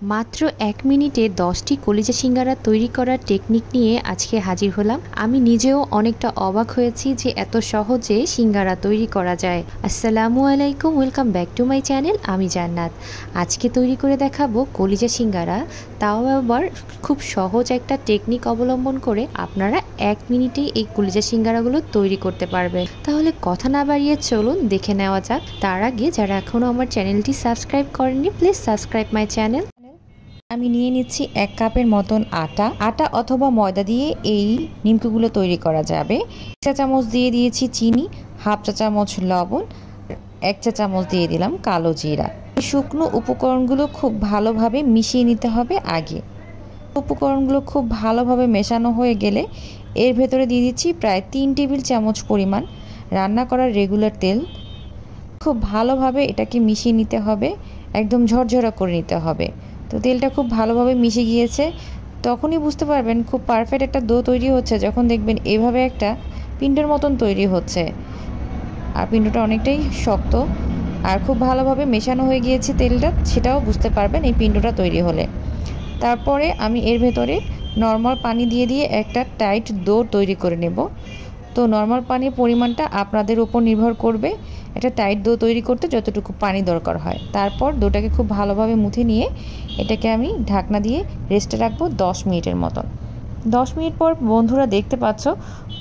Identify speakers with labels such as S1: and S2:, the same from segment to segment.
S1: মাত্র ১ মিনিটে ১০টি কলিজা সিঙ্গারা তৈরি করার টেকনিক নিয়ে আজকে হাজির হলাম। আমি নিজেও অনেকটা অবাক হয়েছি যে এত সহজে সিঙ্গারা তৈরি করা যায়। আসসালামু আলাইকুম, welcome back to my channel. আমি জান্নাত। আজকে তৈরি করে দেখাবো কলিজা সিঙ্গারা, তাও আবার খুব সহজ একটা টেকনিক অবলম্বন করে আপনারা ১ মিনিটেই এই কলিজা সিঙ্গারাগুলো তৈরি করতে পারবেন। তাহলে কথা না বাড়িয়ে চলুন দেখে নেওয়া যাক। তার আগে যারা এখনও আমার চ্যানেলটি সাবস্ক্রাইব করেননি, প্লিজ সাবস্ক্রাইব মাই চ্যানেল। আমি নিয়ে নিচ্ছি ১ কাপের মতন আটা অথবা ময়দা দিয়ে এই নিমকিগুলো তৈরি করা যাবে। ১ চা চামচ দিয়ে দিয়েছি চিনি, হাফ চা চামচ লবণ, ১ চা চামচ দিয়ে দিলাম কালো জিরা। শুকনো উপকরণগুলো খুব ভালোভাবে মিশিয়ে নিতে হবে। আগে উপকরণগুলো খুব ভালোভাবে মেশানো হয়ে গেলে এর ভেতরে দিয়ে দিচ্ছি প্রায় ৩ টেবিল চামচ পরিমাণ রান্না করার রেগুলার তেল। খুব ভালোভাবে এটাকে মিশিয়ে নিতে হবে, একদম ঝরঝরা করে নিতে হবে। তো তেলটা খুব ভালোভাবে মিশে গিয়েছে, তখনই বুঝতে পারবেন খুব পারফেক্ট একটা ডো তৈরি হচ্ছে যখন দেখবেন এভাবে একটা পিণ্ডের মতন তৈরি হচ্ছে। আর পিণ্ডটা অনেকটাই শক্ত আর খুব ভালোভাবে মেশানো হয়ে গিয়েছে তেলটা, সেটাও বুঝতে পারবেন এই পিণ্ডটা তৈরি হলে। তারপরে আমি এর ভেতরে নর্মাল পানি দিয়ে দিয়ে একটা টাইট ডো তৈরি করে নেব। তো নর্মাল পানির পরিমাণটা আপনাদের উপর নির্ভর করবে একটা টাইট ডো তৈরি করতে যতটুকু পানি দরকার হয়। তারপর ডোটাকে খুব ভালোভাবে মুথে নিয়ে এটাকে আমি ঢাকনা দিয়ে রেস্টে রাখবো ১০ মিনিটের মতন। ১০ মিনিট পর বন্ধুরা দেখতে পাচ্ছ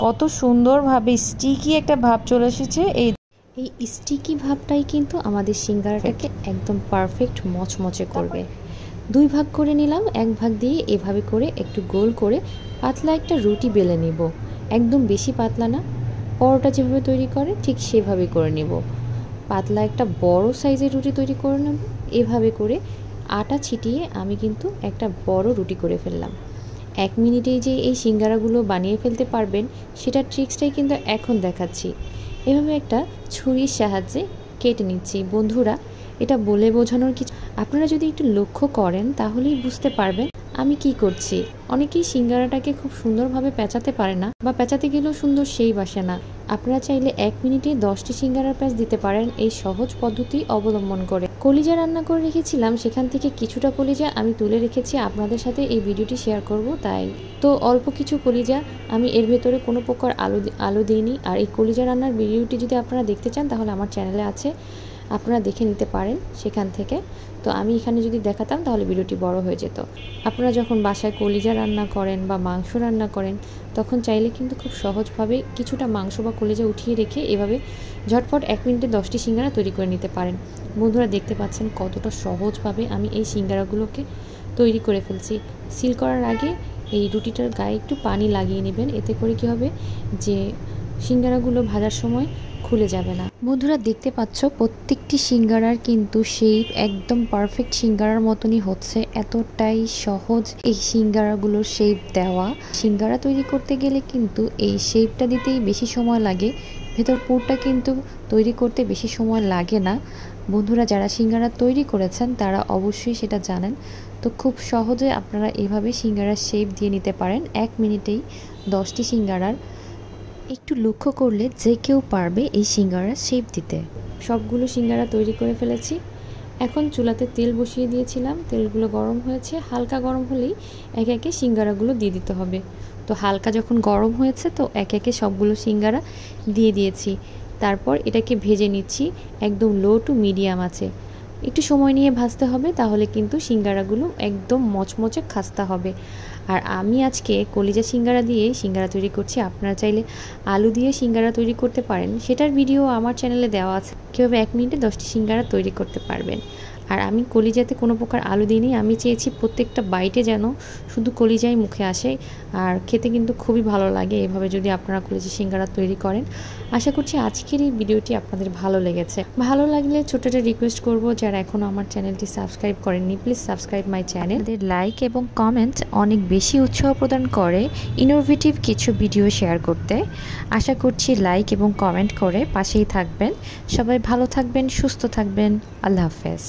S1: কত সুন্দরভাবে স্টিকি একটা ভাব চলে এসেছে। এই স্টিকি ভাবটাই কিন্তু আমাদের সিঙ্গারাটাকে একদম পারফেক্ট মচমচে করবে। ২ ভাগ করে নিলাম, ১ ভাগ দিয়ে এভাবে করে একটু গোল করে পাতলা একটা রুটি বেলে নেব। একদম বেশি পাতলা না, পরোটা যেভাবে তৈরি করে ঠিক সেভাবে করে নেব। পাতলা একটা বড় সাইজের রুটি তৈরি করে নেব। এভাবে করে আটা ছিটিয়ে আমি কিন্তু একটা বড় রুটি করে ফেললাম। ১ মিনিটেই যে এই সিঙ্গারাগুলো বানিয়ে ফেলতে পারবেন সেটার ট্রিক্সটাই কিন্তু এখন দেখাচ্ছি। এভাবে একটা ছুরির সাহায্যে কেটে নিচ্ছি। বন্ধুরা, এটা বলে বোঝানোর কিছু, আপনারা যদি একটু লক্ষ্য করেন তাহলেই বুঝতে পারবেন আমি কি করছি। অনেকেই সিঙ্গারাটাকে খুব সুন্দরভাবে পেঁচাতে পারে না, বা পেঁচাতে গেলেও সুন্দর সেই বাসে না। আপনারা চাইলে ১ মিনিটে ১০টি সিঙ্গারার প্যাচ দিতে পারেন এই সহজ পদ্ধতি অবলম্বন করে। কলিজা রান্না করে রেখেছিলাম, সেখান থেকে কিছুটা কলিজা আমি তুলে রেখেছি, আপনাদের সাথে এই ভিডিওটি শেয়ার করব তাই। তো অল্প কিছু কলিজা, আমি এর ভেতরে কোনো প্রকার আলু দিইনি। আর এই কলিজা রান্নার ভিডিওটি যদি আপনারা দেখতে চান তাহলে আমার চ্যানেলে আছে, আপনারা দেখে নিতে পারেন সেখান থেকে। তো আমি এখানে যদি দেখাতাম তাহলে ভিডিওটি বড় হয়ে যেত। আপনারা যখন বাসায় কলিজা রান্না করেন বা মাংস রান্না করেন তখন চাইলে কিন্তু খুব সহজভাবে কিছুটা মাংস বা কলিজা উঠিয়ে রেখে এভাবে ঝটফট ১ মিনিটে ১০টি সিঙ্গারা তৈরি করে নিতে পারেন। বন্ধুরা দেখতে পাচ্ছেন কতটা সহজভাবে আমি এই সিঙ্গারাগুলোকে তৈরি করে ফেলছি। সিল করার আগে এই রুটিটার গায়ে একটু পানি লাগিয়ে নেবেন, এতে করে কী হবে যে সিঙ্গারাগুলো ভাজার সময় খুলে যাবে না। বন্ধুরা দেখতে পাচ্ছ প্রত্যেকটি সিঙ্গারার কিন্তু শেপ একদম পারফেক্ট সিঙ্গারার মতনই হচ্ছে। এতটাই সহজ এই সিঙ্গারাগুলোর শেপ দেওয়া। সিঙ্গারা তৈরি করতে গেলে কিন্তু এই শেপটা দিতেই বেশি সময় লাগে, ভেতর পুরটা কিন্তু তৈরি করতে বেশি সময় লাগে না। বন্ধুরা যারা সিঙ্গারা তৈরি করেছেন তারা অবশ্যই সেটা জানেন। তো খুব সহজে আপনারা এভাবে সিঙ্গারার শেপ দিয়ে নিতে পারেন ১ মিনিটেই ১০টি সিঙ্গারার। একটু লক্ষ্য করলে যে কেউ পারবে এই সিঙ্গারার শেপ দিতে। সবগুলো সিঙ্গারা তৈরি করে ফেলেছি। এখন চুলাতে তেল বসিয়ে দিয়েছিলাম, তেলগুলো গরম হয়েছে। হালকা গরম হলেই একে একে সিঙ্গারাগুলো দিয়ে দিতে হবে। তো হালকা যখন গরম হয়েছে তো একে একে সবগুলো সিঙ্গারা দিয়ে দিয়েছি। তারপর এটাকে ভেজে নিচ্ছি একদম লো টু মিডিয়াম আছে। একটু সময় নিয়ে ভাজতে হবে, তাহলে কিন্তু সিঙ্গারাগুলো একদম মচমচে খাস্তা হবে। আর আমি আজকে কলিজা সিঙ্গারা দিয়ে সিঙ্গারা তৈরি করছি। আপনারা চাইলে আলু দিয়ে সিঙ্গারা তৈরি করতে পারেন, সেটার ভিডিও আমার চ্যানেলে দেওয়া আছে, কীভাবে ১ মিনিটে ১০টি সিঙ্গারা তৈরি করতে পারবেন। আর আমি কলিজাতে কোনো প্রকার আলু দিইনি, আমি চেয়েছি প্রত্যেকটা বাইটে যেন শুধু কলিজাই মুখে আসে। আর খেতে কিন্তু খুবই ভালো লাগে এভাবে যদি আপনারা কলিজা সিঙ্গারা তৈরি করেন। আশা করছি আজকের এই ভিডিওটি আপনাদের ভালো লেগেছে। ভালো লাগলে ছোট্ট একটা রিকোয়েস্ট করব, যারা এখনও আমার চ্যানেলটি সাবস্ক্রাইব করেননি please subscribe my channel. Like এবং কমেন্ট অনেক বেশি উৎসাহ প্রদান করে ইনোভেটিভ কিছু ভিডিও শেয়ার করতে। আশা করছি লাইক এবং কমেন্ট করে পাশেই থাকবেন। সবাই ভালো থাকবেন, সুস্থ থাকবেন। আল্লাহ হাফেজ।